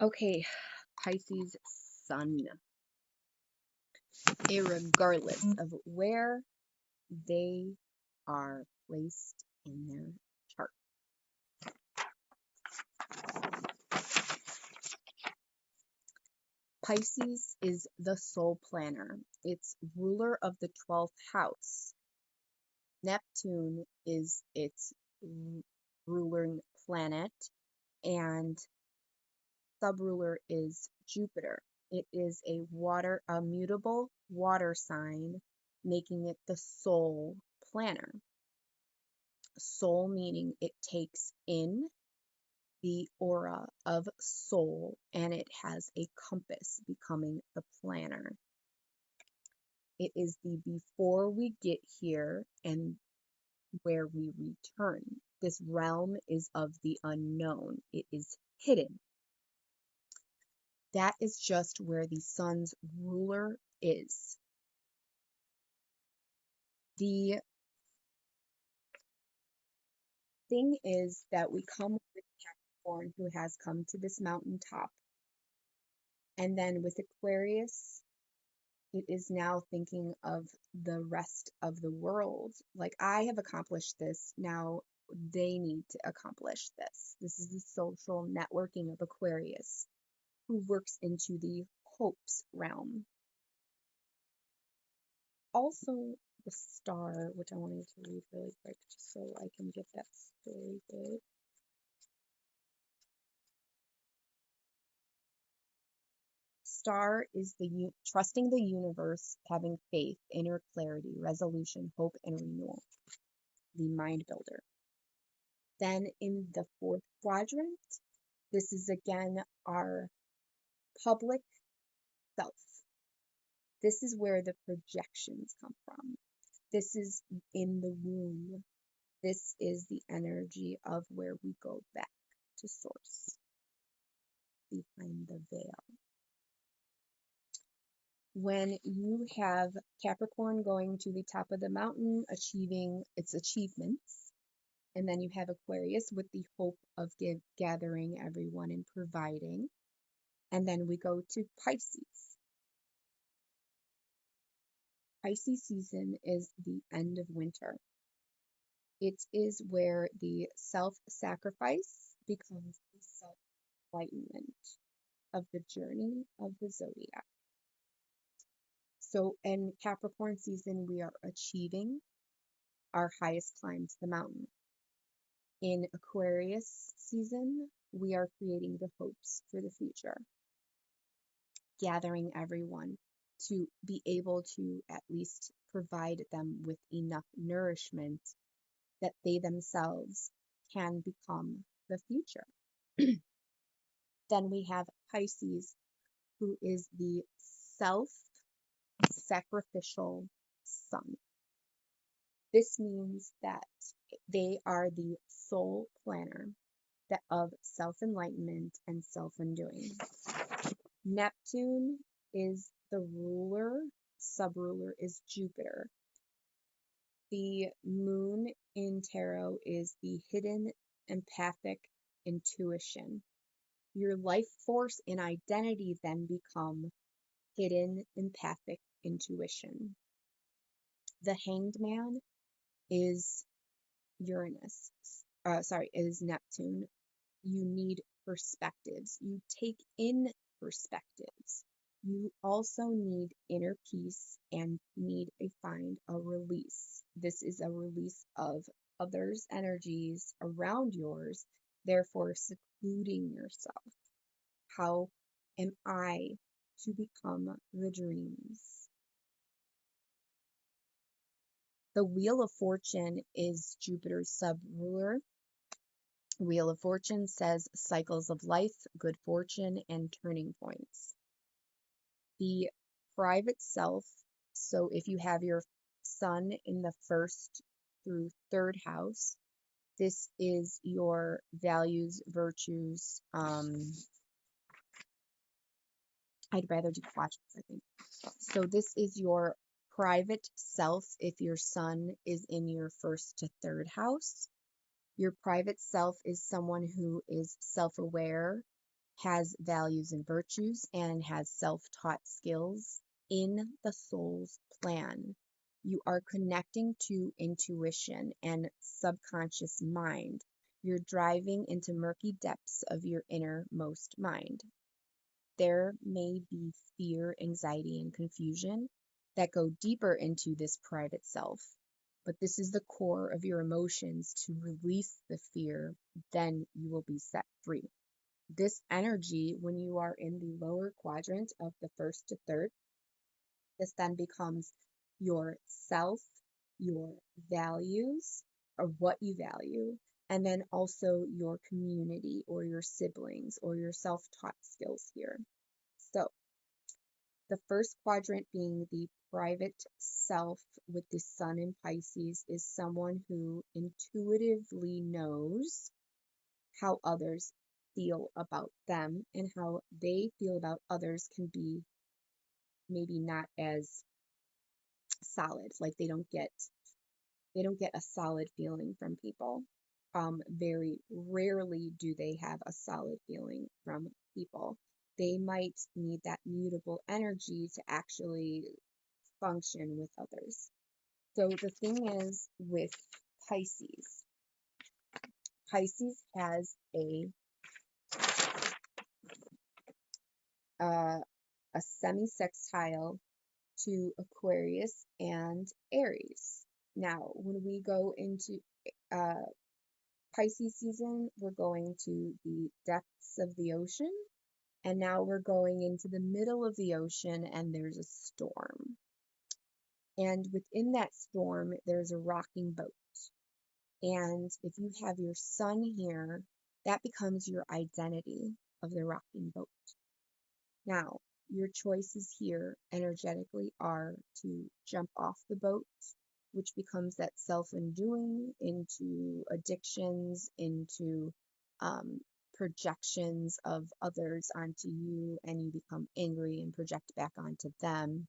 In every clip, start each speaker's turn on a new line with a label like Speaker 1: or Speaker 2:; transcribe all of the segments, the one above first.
Speaker 1: Okay, Pisces Sun, irregardless of where they are placed in their chart. Pisces is the soul planner. It's ruler of the 12th house. Neptune is its ruling planet, and subruler is Jupiter. It is a mutable water sign, making it the soul planner. Soul meaning it takes in the aura of soul and it has a compass, becoming the planner. It is the before we get here and where we return. This realm is of the unknown. It is hidden. That is just where the sun's ruler is. The thing is that we come with Capricorn, who has come to this mountaintop. And then with Aquarius, it is now thinking of the rest of the world. Like, I have accomplished this. Now they need to accomplish this. This is the social networking of Aquarius, who works into the hopes realm. Also, the star, which I wanted to read really quick just so I can get that story good. Star is the trusting the universe, having faith, inner clarity, resolution, hope, and renewal. The mind builder. Then in the fourth quadrant, this is again our public self. This is where the projections come from. This is in the womb. This is the energy of where we go back to source, behind the veil. When you have Capricorn going to the top of the mountain, achieving its achievements, and then you have Aquarius with the hope of gathering everyone and providing, and then we go to Pisces. Pisces season is the end of winter. It is where the self-sacrifice becomes the self-enlightenment of the journey of the zodiac. So in Capricorn season, we are achieving our highest climb to the mountain. In Aquarius season, we are creating the hopes for the future, gathering everyone to be able to at least provide them with enough nourishment that they themselves can become the future. Then we have Pisces, who is the self-sacrificial sun. This means that they are the soul planner of self-enlightenment and self-undoing. Neptune is the ruler, subruler is Jupiter. The moon in tarot is the hidden empathic intuition. Your life force and identity then become hidden empathic intuition. The Hanged Man is is Neptune. You need perspectives. You take in perspectives. You also need inner peace and find a release. This is a release of others' energies around yours, therefore secluding yourself. How am I to become the dreams? The Wheel of Fortune is Jupiter's sub-ruler. Wheel of Fortune says cycles of life, good fortune, and turning points. The private self, so if you have your sun in the 1st through 3rd house, this is your values, virtues. I'd rather do quadrants, I think. So this is your private self if your sun is in your 1st to 3rd house. Your private self is someone who is self-aware, has values and virtues, and has self-taught skills in the soul's plan. You are connecting to intuition and subconscious mind. You're driving into murky depths of your innermost mind. There may be fear, anxiety, and confusion that go deeper into this private self. But this is the core of your emotions. To release the fear, then you will be set free. This energy, when you are in the lower quadrant of the first to third, this then becomes your self, your values, or what you value, and then also your community or your siblings or your self-taught skills here. So the first quadrant being the private self with the sun in Pisces is someone who intuitively knows how others feel about them, and how they feel about others can be maybe not as solid. Like they don't get a solid feeling from people. Very rarely do they have a solid feeling from people. They might need that mutable energy to actually function with others. So the thing is with Pisces, Pisces has a semisextile to Aquarius and Aries. Now, when we go into Pisces season, we're going to the depths of the ocean, and now we're going into the middle of the ocean, and there's a storm. And within that storm, there's a rocking boat. And if you have your sun here, that becomes your identity of the rocking boat. Now, your choices here energetically are to jump off the boat, which becomes that self-undoing, into addictions, into projections of others onto you, and you become angry and project back onto them.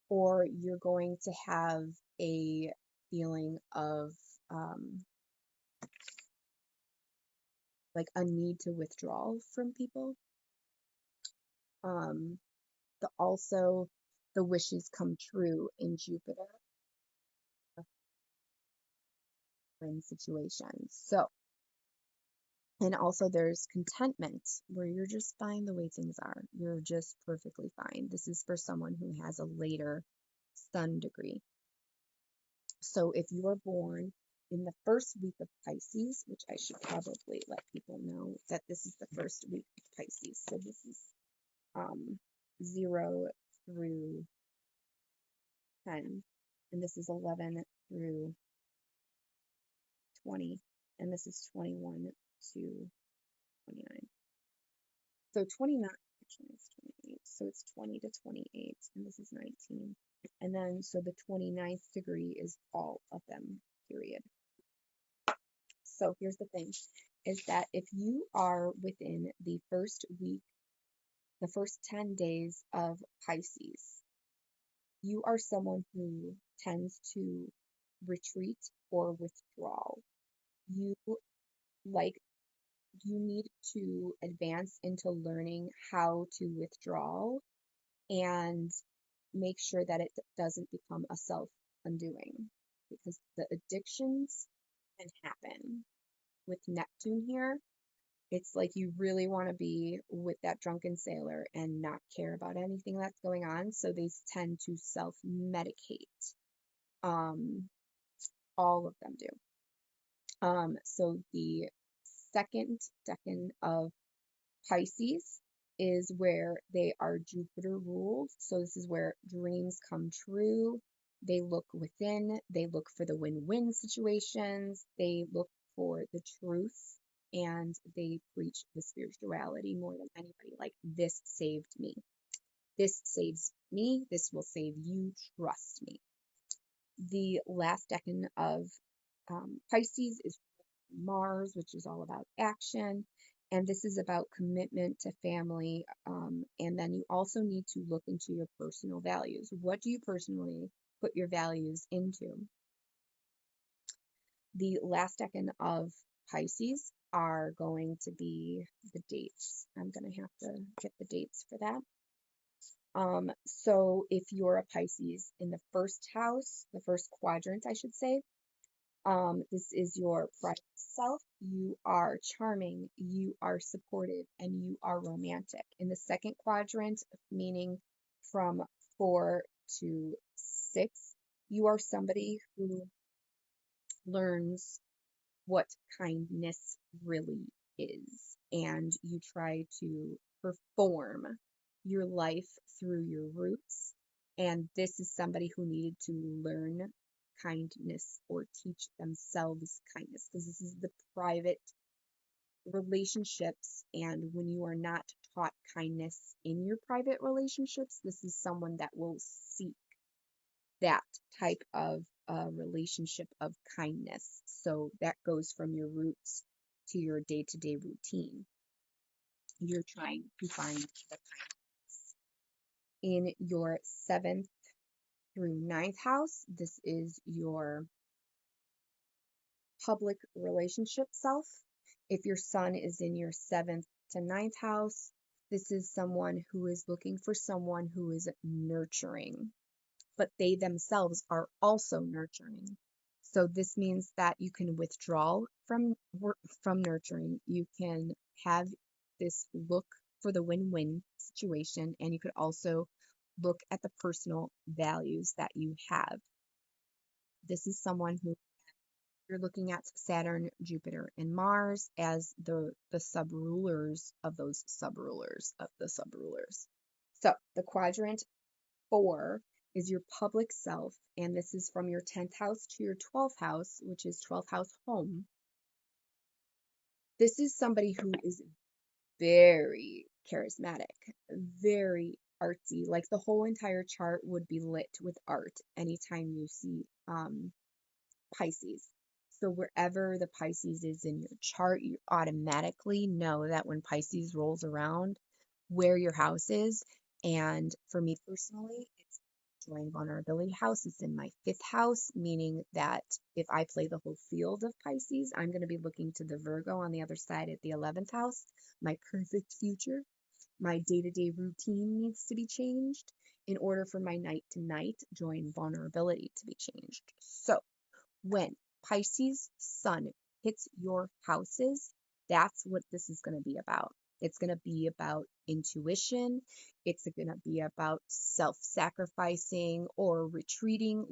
Speaker 1: Or you're going to have a feeling of like a need to withdraw from people. Also the wishes come true in Jupiter in situations. So, and also there's contentment, where you're just fine the way things are. You're just perfectly fine. This is for someone who has a later sun degree. So if you are born in the first week of Pisces, which I should probably let people know that this is the first week of Pisces. So this is 0 through 10, and this is 11 through 20, and this is 21 to 29. So 29, actually it's 28, so it's 20 to 28, and this is 19. And then, so the 29th degree is all of them, period. So here's the thing, is that if you are within the first week, the first 10 days of Pisces, you are someone who tends to retreat or withdraw. You need to advance into learning how to withdraw and make sure that it doesn't become a self-undoing, because the addictions can happen. With Neptune here, it's like you really want to be with that drunken sailor and not care about anything that's going on. So they tend to self-medicate. All of them do. So the second decan of Pisces is where they are Jupiter ruled. So this is where dreams come true. They look within. They look for the win-win situations. They look for the truth, and they preach the spirituality more than anybody. Like, this saved me. This saves me. This will save you. Trust me. The last decan of Pisces is Mars, which is all about action. And this is about commitment to family. And then you also need to look into your personal values. What do you personally put your values into? The last decan of Pisces are going to be the dates. I'm going to have to get the dates for that. So if you're a Pisces in the first house, the first quadrant, I should say, this is your private self. You are charming, you are supportive, and you are romantic. In the second quadrant, meaning from 4 to 6, you are somebody who learns what kindness really is, and you try to perform your life through your roots. And this is somebody who needed to learn kindness or teach themselves kindness, because this is the private relationships. And when you are not taught kindness in your private relationships, this is someone that will seek that type of relationship of kindness. So that goes from your roots to your day-to-day routine. You're trying to find the kindness. In your 7th through 9th house, this is your public relationship self. If your sun is in your 7th to 9th house, this is someone who is looking for someone who is nurturing, but they themselves are also nurturing. So this means that you can withdraw from nurturing. You can have this look for the win-win situation, and you could also look at the personal values that you have. This is someone who you're looking at Saturn, Jupiter, and Mars as the sub-rulers of those sub-rulers of the sub-rulers. So the quadrant 4 is your public self, and this is from your 10th house to your 12th house, which is 12th house home. This is somebody who is very charismatic, very artsy. Like the whole entire chart would be lit with art anytime you see Pisces. So wherever the Pisces is in your chart, you automatically know that when Pisces rolls around, where your house is. And for me personally, it's joy and vulnerability house. It's in my 5th house, meaning that if I play the whole field of Pisces, I'm going to be looking to the Virgo on the other side at the 11th house, my perfect future. My day-to-day routine needs to be changed in order for my night-to-night joy and vulnerability to be changed. So when Pisces sun hits your houses, that's what this is going to be about. It's going to be about intuition. It's going to be about self-sacrificing or retreating,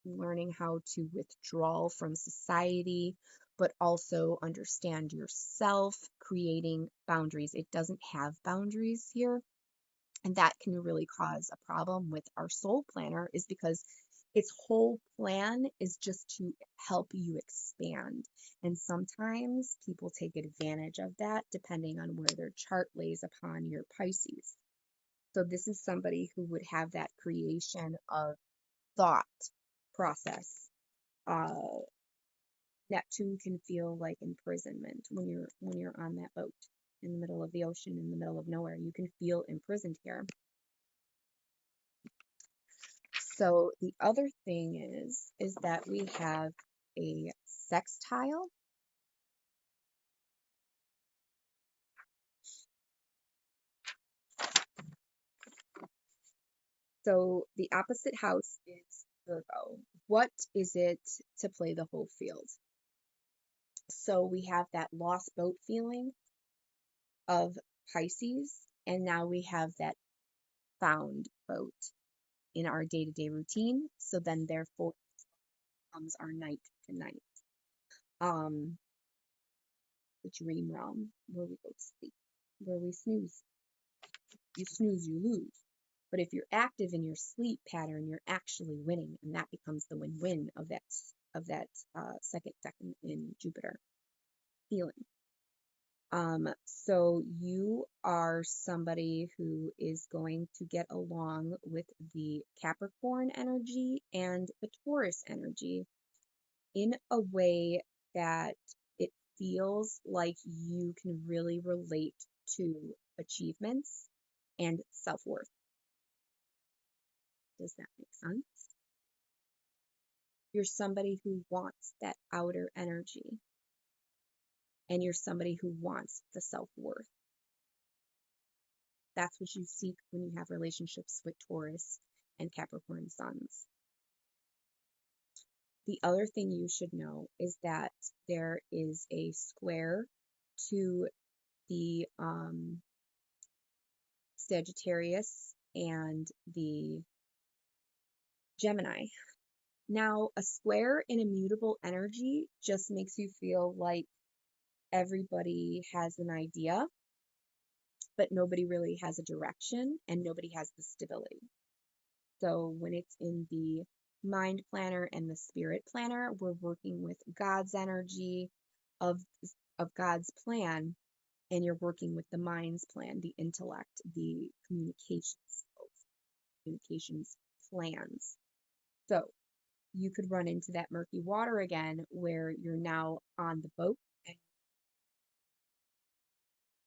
Speaker 1: learning how to withdraw from society, but also understand yourself, creating boundaries. It doesn't have boundaries here. And that can really cause a problem with our soul planner, is because its whole plan is just to help you expand. And sometimes people take advantage of that depending on where their chart lays upon your Pisces. So this is somebody who would have that creation of thought process. Neptune can feel like imprisonment when you're on that boat in the middle of the ocean, in the middle of nowhere. You can feel imprisoned here. So the other thing is that we have a sextile. So the opposite house is Virgo. What is it to play the whole field? So we have that lost boat feeling of Pisces, and now we have that found boat in our day-to-day routine. So then therefore comes our night to night. The dream realm where we go to sleep, where we snooze. You snooze, you lose. But if you're active in your sleep pattern, you're actually winning, and that becomes the win-win of that second decan in Jupiter feeling. So you are somebody who is going to get along with the Capricorn energy and the Taurus energy in a way that it feels like you can really relate to achievements and self-worth. Does that make sense? You're somebody who wants that outer energy. and you're somebody who wants the self-worth. That's what you seek when you have relationships with Taurus and Capricorn suns. The other thing you should know is that there is a square to the Sagittarius and the Gemini. Now, a square in immutable energy just makes you feel like everybody has an idea, but nobody really has a direction and nobody has the stability. So when it's in the mind planner and the spirit planner, we're working with God's energy of God's plan, and you're working with the mind's plan, the intellect, the communications plans. So you could run into that murky water again where you're now on the boat and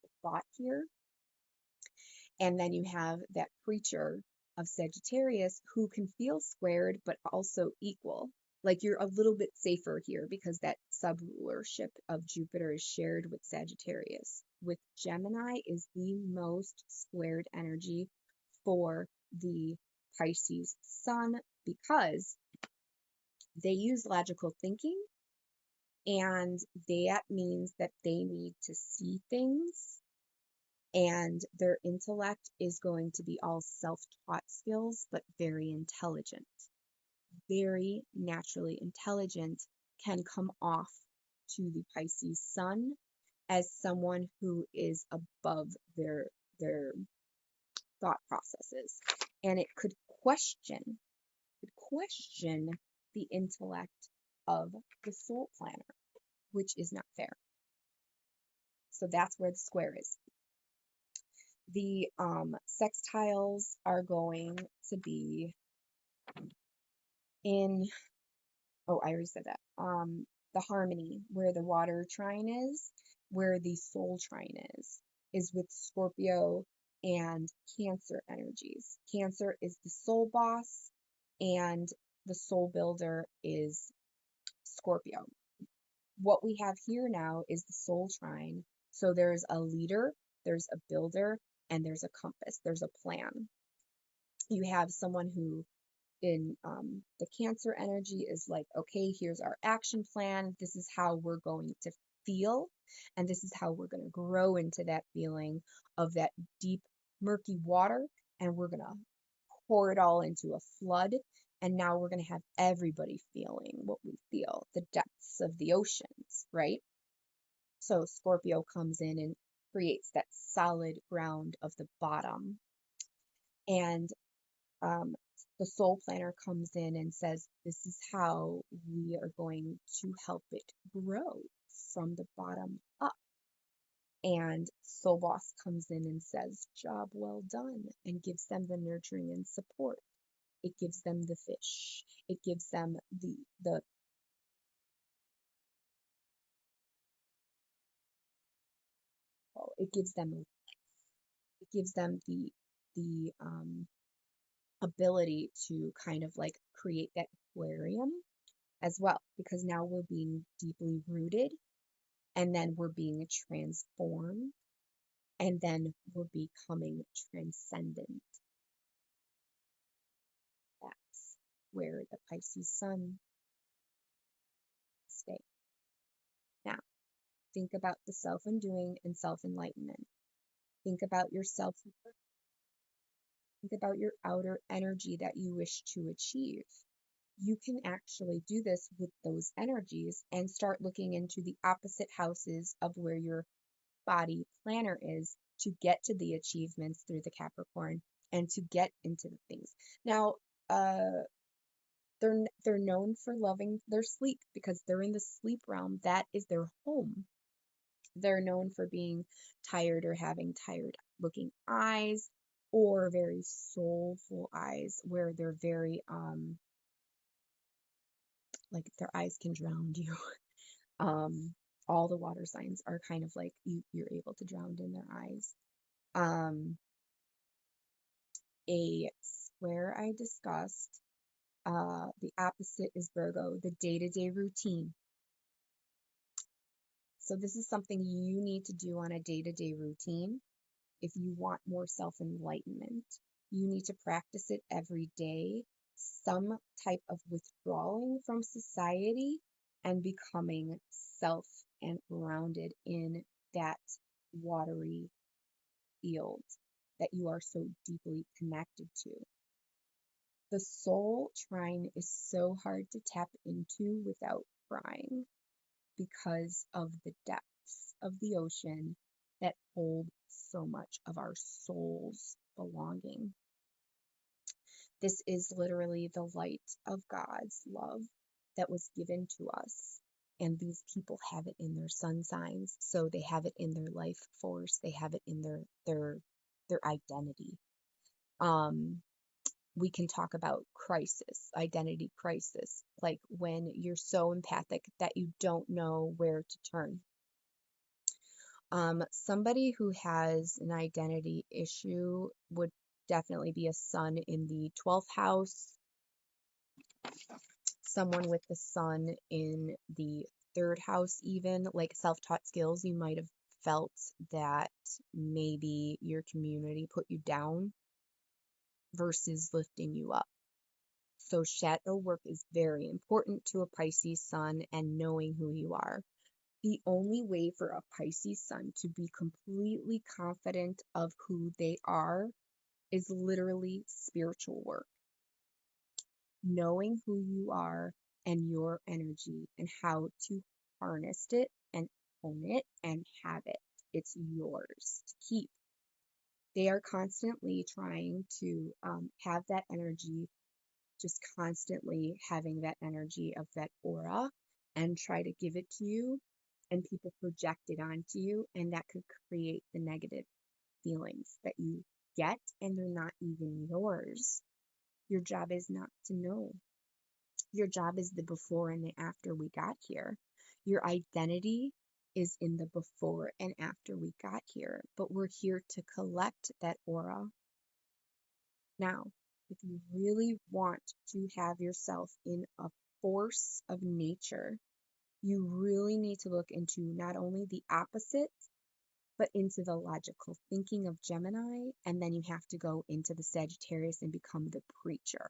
Speaker 1: the thought here. And then you have that preacher of Sagittarius who can feel squared but also equal. Like you're a little bit safer here because that sub-rulership of Jupiter is shared with Sagittarius. With Gemini is the most squared energy for the Pisces Sun because they use logical thinking, and that means that they need to see things, and their intellect is going to be all self-taught skills, but very intelligent. Very naturally intelligent can come off to the Pisces Sun as someone who is above their thought processes, and it could question the intellect of the soul planner, which is not fair. So that's where the square is. The sextiles are going to be in, oh, I already said that. The harmony, where the water trine is, where the soul trine is with Scorpio and Cancer energies. Cancer is the soul boss, and the soul builder is Scorpio. What we have here now is the soul trine. So there's a leader, there's a builder, and there's a compass, there's a plan. You have someone who in the Cancer energy is like, okay, here's our action plan. This is how we're going to feel, and this is how we're going to grow into that feeling of that deep, murky water, and we're going to pour it all into a flood. And now we're going to have everybody feeling what we feel, the depths of the oceans, right? So Scorpio comes in and creates that solid ground of the bottom. And the soul planner comes in and says, this is how we are going to help it grow from the bottom up. And soul boss comes in and says, job well done, and gives them the nurturing and support. It gives them the fish. It gives them the the ability to kind of like create that aquarium as well, because now we're being deeply rooted, and then we're being transformed, and then we're becoming transcendent. That's where the Pisces Sun stays. Now, think about the self-undoing and self-enlightenment. Think about your self-worth. Think about your outer energy that you wish to achieve. You can actually do this with those energies and start looking into the opposite houses of where your body planner is to get to the achievements through the Capricorn and to get into the things. Now, they're known for loving their sleep because they're in the sleep realm. That is their home. They're known for being tired or having tired looking eyes, or very soulful eyes where they're very like their eyes can drown you. All the water signs are kind of like you're able to drown in their eyes. A square I discussed, the opposite is Virgo, the day-to-day routine. So this is something you need to do on a day-to-day routine. If you want more self-enlightenment, you need to practice it every day, some type of withdrawing from society and becoming self and grounded in that watery field that you are so deeply connected to. The soul trine is so hard to tap into without crying because of the depths of the ocean that hold so much of our soul's belonging. This is literally the light of God's love that was given to us. And these people have it in their sun signs, so they have it in their life force, they have it in their identity. We can talk about crisis, identity crisis, like when you're so empathic that you don't know where to turn. Somebody who has an identity issue would definitely be a sun in the 12th house, someone with the sun in the 3rd house, even like self-taught skills. You might have felt that maybe your community put you down versus lifting you up. So shadow work is very important to a Pisces sun and knowing who you are. The only way for a Pisces sun to be completely confident of who they are is literally spiritual work. Knowing who you are and your energy and how to harness it and own it and have it. It's yours to keep. They are constantly trying to have that energy, just constantly having that energy of that aura and try to give it to you, and people project it onto you, and that could create the negative feelings that you get, and they're not even yours. Your job is not to know. Your job is the before and the after we got here. Your identity is in the before and after we got here, but we're here to collect that aura. Now, if you really want to have yourself in a force of nature, you really need to look into not only the opposite, but into the logical thinking of Gemini, and then you have to go into the Sagittarius and become the preacher.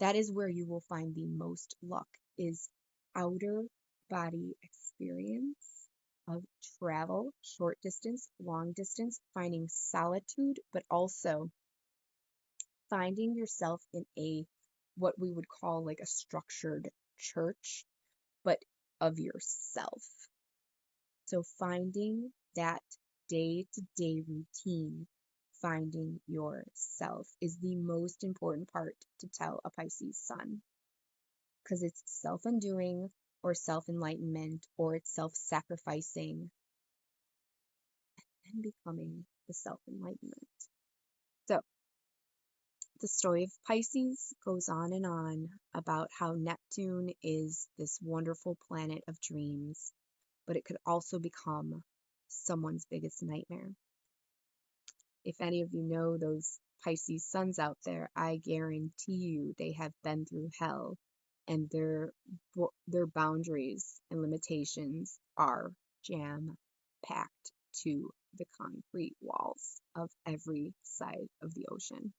Speaker 1: That is where you will find the most luck, is outer body experience of travel, short distance, long distance, finding solitude, but also finding yourself in a, what we would call like a structured church, but of yourself. So finding that day-to-day routine, finding yourself is the most important part to tell a Pisces sun, because it's self-undoing or self-enlightenment or it's self-sacrificing and becoming the self-enlightenment. So the story of Pisces goes on and on about how Neptune is this wonderful planet of dreams, but it could also become someone's biggest nightmare. If any of you know those Pisces suns out there, I guarantee you they have been through hell, and their boundaries and limitations are jam-packed to the concrete walls of every side of the ocean.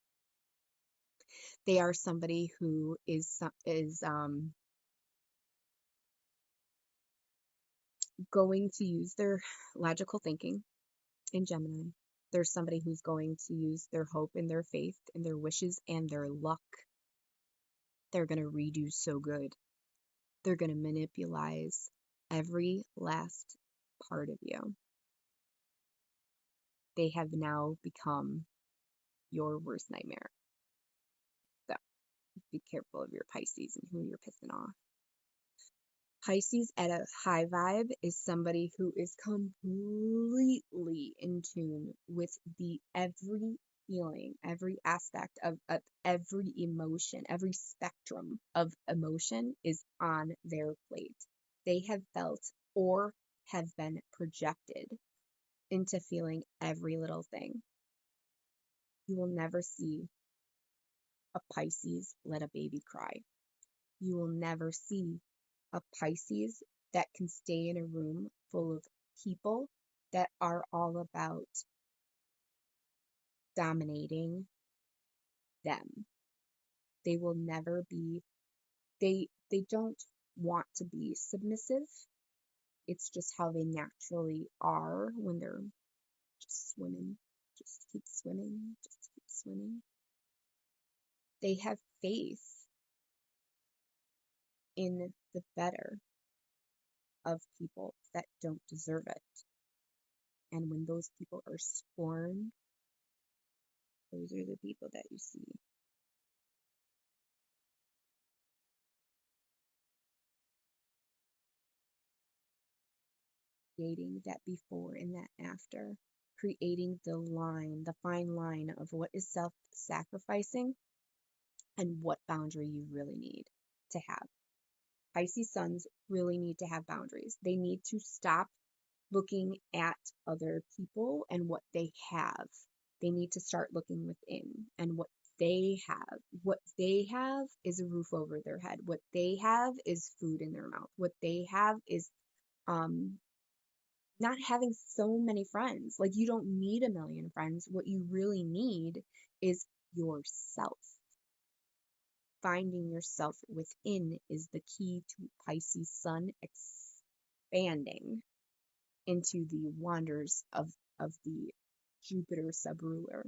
Speaker 1: They are somebody who is going to use their logical thinking in Gemini. There's somebody who's going to use their hope and their faith and their wishes and their luck. They're going to redo so good. They're going to manipulate every last part of you. They have now become your worst nightmare. So be careful of your Pisces and who you're pissing off. Pisces at a high vibe is somebody who is completely in tune with the every feeling, every aspect of every emotion, every spectrum of emotion is on their plate. They have felt or have been projected into feeling every little thing. You will never see a Pisces let a baby cry. You will never see a Pisces that can stay in a room full of people that are all about dominating them. They will never be, they don't want to be submissive. It's just how they naturally are when they're just swimming, just keep swimming, just keep swimming. They have faith in the better of people that don't deserve it. And when those people are scorned, those are the people that you see. Creating that before and that after, creating the line, the fine line of what is self-sacrificing and what boundary you really need to have. Pisces suns really need to have boundaries. They need to stop looking at other people and what they have. They need to start looking within and what they have. What they have is a roof over their head. What they have is food in their mouth. What they have is not having so many friends. Like, you don't need a million friends. What you really need is yourself. Finding yourself within is the key to Pisces Sun expanding into the wonders of the Jupiter subruler.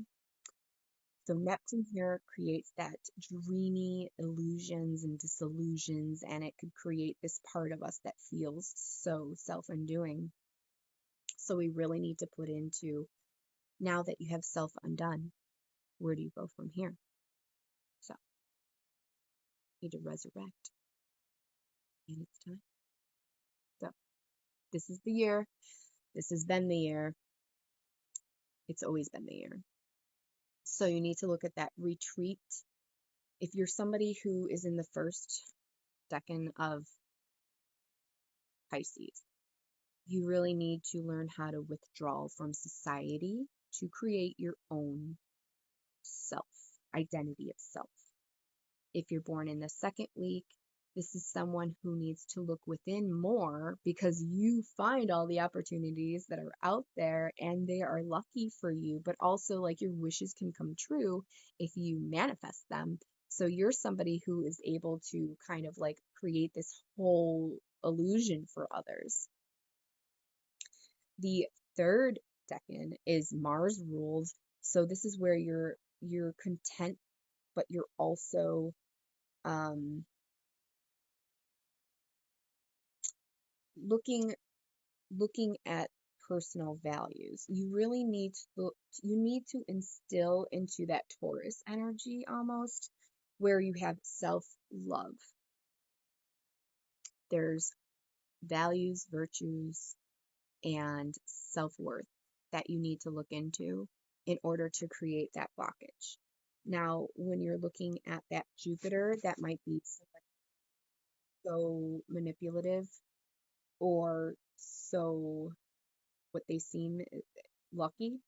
Speaker 1: So Neptune here creates that dreamy illusions and disillusions, and it could create this part of us that feels so self-undoing. So we really need to put into, now that you have self undone, where do you go from here? So you need to resurrect, and it's time. So this is the year. This has been the year. It's always been the year. So you need to look at that retreat. If you're somebody who is in the first decan of Pisces, you really need to learn how to withdraw from society to create your own self, identity of self. If you're born in the second week, this is someone who needs to look within more, because you find all the opportunities that are out there and they are lucky for you, but also like your wishes can come true if you manifest them. So you're somebody who is able to kind of like create this whole illusion for others. The third decan is Mars ruled. So this is where you're content, but you're also looking at personal values. You really need to instill into that Taurus energy almost, where you have self-love. There's values, virtues, and self-worth that you need to look into in order to create that blockage. Now, when you're looking at that Jupiter, that might be so manipulative or so what they seem lucky.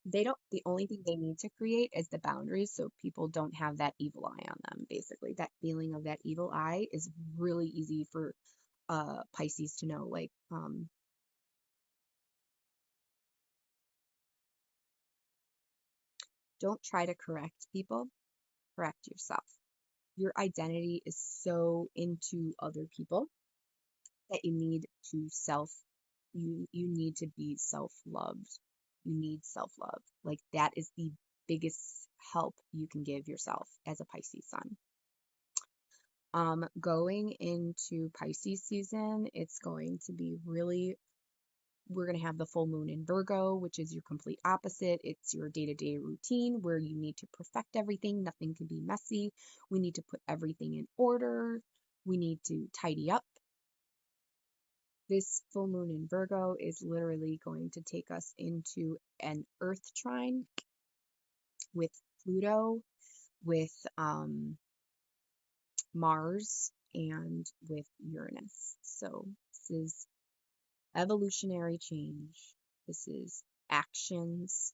Speaker 1: The only thing they need to create is the boundaries so people don't have that evil eye on them. Basically, that feeling of that evil eye is really easy for Pisces to know. Like, don't try to correct people, correct yourself. Your identity is so into other people that you need to you need to be self-loved. You need self-love. Like, that is the biggest help you can give yourself as a Pisces sun. Going into Pisces season, it's going to be really, we're going to have the full moon in Virgo, which is your complete opposite. It's your day-to-day routine where you need to perfect everything. Nothing can be messy. We need to put everything in order. We need to tidy up. This full moon in Virgo is literally going to take us into an Earth trine with Pluto, with Mars, and with Uranus. So this is evolutionary change. This is actions,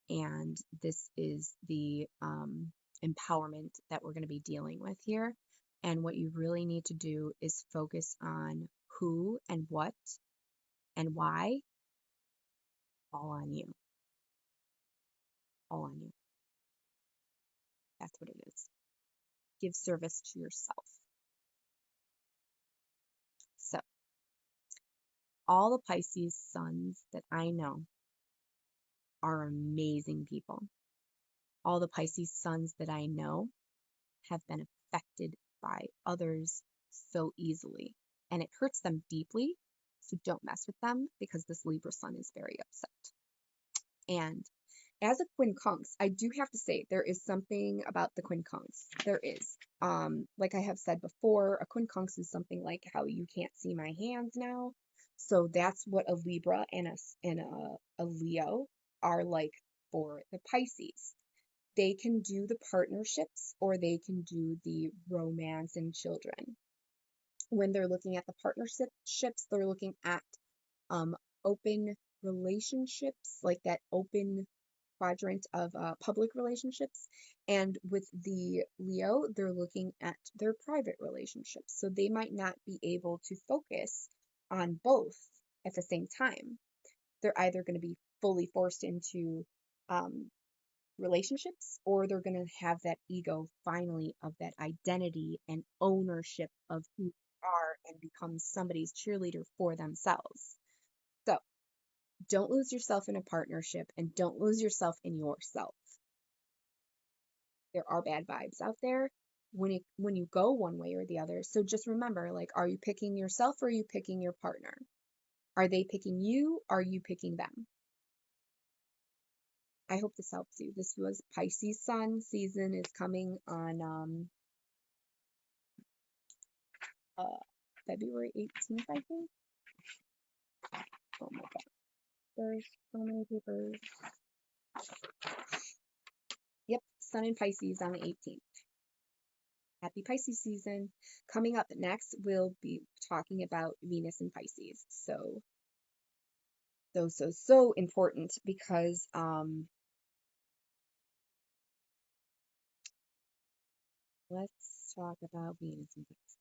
Speaker 1: and this is the empowerment that we're going to be dealing with here. And what you really need to do is focus on who and what and why, all on you. All on you. That's what it is. Give service to yourself. So, all the Pisces suns that I know are amazing people. All the Pisces suns that I know have been affected by others so easily, and it hurts them deeply. So don't mess with them, because this Libra sun is very upset. And as a quincunx, I do have to say there is something about the quincunx. There is. Like I have said before, a quincunx is something like how you can't see my hands now. So that's what a Libra and a Leo are like for the Pisces. They can do the partnerships or they can do the romance and children. When they're looking at the partnerships, they're looking at open relationships, like that open quadrant of public relationships. And with the Leo, they're looking at their private relationships. So they might not be able to focus on both at the same time. They're either going to be fully forced into relationships, or they're going to have that ego finally of that identity and ownership of who they are and become somebody's cheerleader for themselves. So don't lose yourself in a partnership, and don't lose yourself in yourself. There are bad vibes out there when you go one way or the other. So just remember, like, are you picking yourself or are you picking your partner? Are they picking you? Are you picking them? I hope this helps you. This was Pisces Sun season is coming on February 18th, I think. Oh my god. There's so many papers. Yep, Sun in Pisces on the 18th. Happy Pisces season. Coming up next, we'll be talking about Venus in Pisces. So important, because let's talk about Venus in Pisces.